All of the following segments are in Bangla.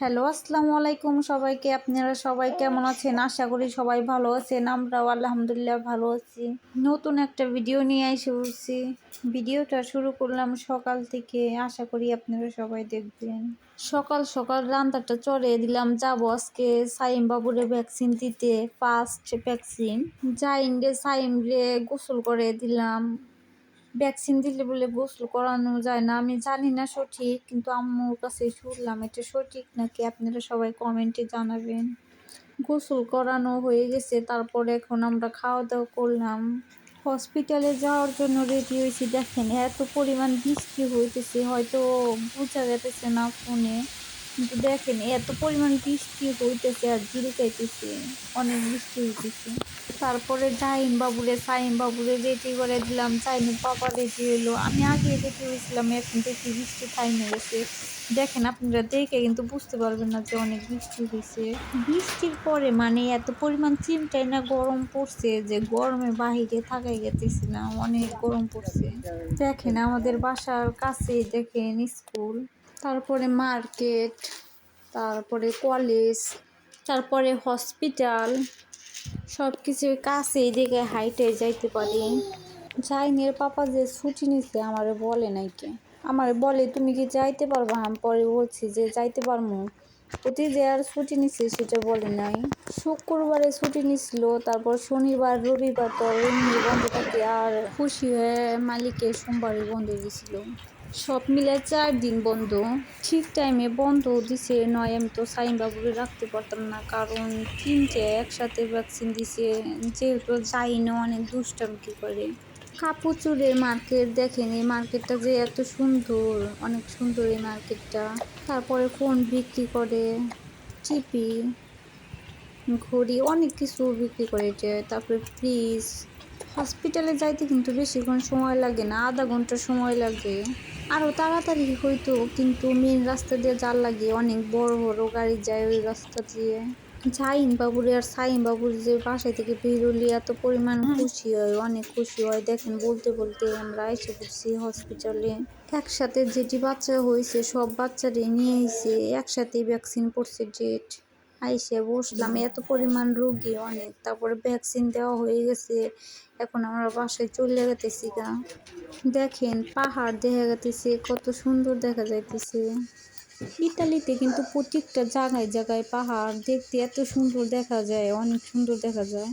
হ্যালো, আসসালামু আলাইকুম সবাইকে। আপনারা সবাই কেমন আছেন? আশা করি সবাই ভালো আছেন। আমরাও আলহামদুলিল্লাহ ভালো আছি। নতুন একটা ভিডিও নিয়ে এসে বলছি। ভিডিওটা শুরু করলাম সকাল থেকে। আশা করি আপনারা সবাই দেখবেন। সকাল সকাল রান্নাটা চড়িয়ে দিলাম। যাবো আজকে সাইম বাবুরে ভ্যাকসিন দিতে, ফার্স্ট ভ্যাকসিন। যাইন সাইম রে গোসল করে দিলাম। ভ্যাকসিন দিলে বলে গোসল করানো যায় না, আমি জানি না সঠিক, কিন্তু আম্মুর কাছে শুনলাম এটা সঠিক নাকি, আপনারা সবাই কমেন্টে জানাবেন। গোসল করানো হয়ে গেছে, তারপরে এখন আমরা খাওয়া দাওয়া করলাম। হসপিটালে যাওয়ার জন্য রেডি হয়েছি। দেখেন এত পরিমাণ বৃষ্টি হইতেছে, হয়তো বোঝা যেতেছে না ফোনে, কিন্তু দেখেন এত পরিমাণ বৃষ্টি হইতেছে আর ঝিলকাইতেছে, অনেক বৃষ্টি হইতেছে। তারপরে সাইম বাবুরে রেডি করে দিলাম। চাইনের পাপা রেডি হইলো, আমি আগে রেডি হয়েছিলাম, এখন দেখি বৃষ্টি থাইমে গেছে। দেখেন আপনারা দেখে কিন্তু বুঝতে পারবেন না যে অনেক বৃষ্টি হয়েছে। বৃষ্টির পরে মানে এত পরিমাণ চিমটাই না গরম পড়ছে যে গরমে বাহিরে থাকাই যেতেছি না, অনেক গরম পড়ছে। দেখেন আমাদের বাসার কাছেই দেখেন স্কুল, তারপরে মার্কেট, তারপরে কলেজ, তারপরে হসপিটাল, সব কিছুর কাছেই দেখে হাইটে যাইতে পারি। জাইনের পাপা যে ছুটি নিছে আমারে বলে নাই কে, আমারে বলে তুমি কি যাইতে পারবা, আমি পরে বলছি যে যাইতে পারমু। প্রতি যে আর ছুটি নিছে সেটা বলে নাই। শুক্রবারে ছুটি নিছিল, তারপর শনিবার রবিবার তো এমনি বন্ধ থাকে, আর খুশি হয়ে মালিকে সোমবারে বন্ধ দিছিল। সব মিলে 4 দিন বন্ধ। ঠিক টাইমে বন্ধ দিছে নয়, আমি তো সাইম বাবুরে রাখতে পারতাম না, কারণ 3টে একসাথে ভ্যাকসিন দিছে, যেহেতু যাই না অনেক দুষ্টামি করে। কাপড় চোরের মার্কেট, দেখেন এই মার্কেটটা যে এত সুন্দর, অনেক সুন্দর এই মার্কেটটা। তারপরে ফোন বিক্রি করে, টিপি, ঘড়ি, অনেক কিছু বিক্রি করে এটা। তারপরে ফ্রিজ। হসপিটালে যাইতে কিন্তু বেশিক্ষণ সময় লাগে না, আধা ঘন্টা সময় লাগে। আরও তাড়াতাড়ি হইতো, কিন্তু মেন রাস্তা দিয়ে যার লাগে, অনেক বড় বড় গাড়ি যায় ওই রাস্তা দিয়ে। জাইন বাবুরে আর সাইম বাবুর যে বাসায় থেকে বেরোলি এত পরিমাণ খুশি হয়, অনেক খুশি হয়। দেখেন বলতে বলতে আমরা এসে পড়ছি হসপিটালে। একসাথে যেটি বাচ্চা হয়েছে সব বাচ্চারে নিয়ে এসে একসাথেই ভ্যাকসিন পড়ছে ডেট। আইসে বসলাম, এত পরিমাণ রোগী অনেক। তারপরে ভ্যাকসিন দেওয়া হয়ে গেছে, এখন আমরা বাসায় চলে গেতেছি গা। দেখেন পাহাড় দেখা যাইতেছে, কত সুন্দর দেখা যাইতেছে। ইতালিতে কিন্তু প্রত্যেকটা জায়গায় জায়গায় পাহাড়, দেখতে এত সুন্দর দেখা যায়, অনেক সুন্দর দেখা যায়।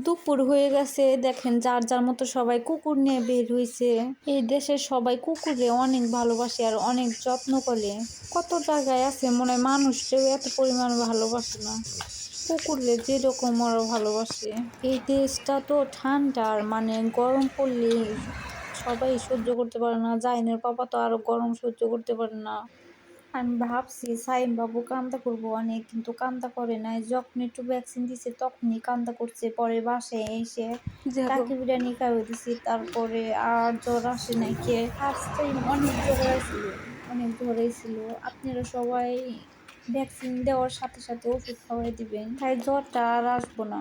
দুপুর হয়ে গেছে, দেখেন যার যার মতো সবাই কুকুর নিয়ে বের হয়েছে। এই দেশের সবাই কুকুরে অনেক ভালোবাসে আর অনেক যত্ন করে। কত জায়গায় আছে মনে হয় মানুষকেও এত পরিমাণ ভালোবাসে না, কুকুরে যেরকম আরো ভালোবাসে। এই দেশটা তো ঠান্ডার, মানে গরম পড়লে সবাই সহ্য করতে পারে না। জাইনের পাপা তো আরো গরম সহ্য করতে পারে না। আমি ভাবছি সাইম বাবু কান্দা করবো অনেক, কিন্তু কান্দা করে নাই। যখন একটু ভ্যাকসিন দিছে তখনই কান্দা করছে। পরে বাসায় এসে তাকে বিরিয়ানি খাওয়াই দিছি, তারপরে আর জ্বর আসে নাই। কে ফার্স্ট টাইম অনেক জ্বর আসছিল, অনেক জ্বর হয়েছিল। আপনারা সবাই ভ্যাকসিন দেওয়ার সাথে সাথে ওষুধ খাওয়াই দিবেন, তাই জ্বরটা আর আসবো না।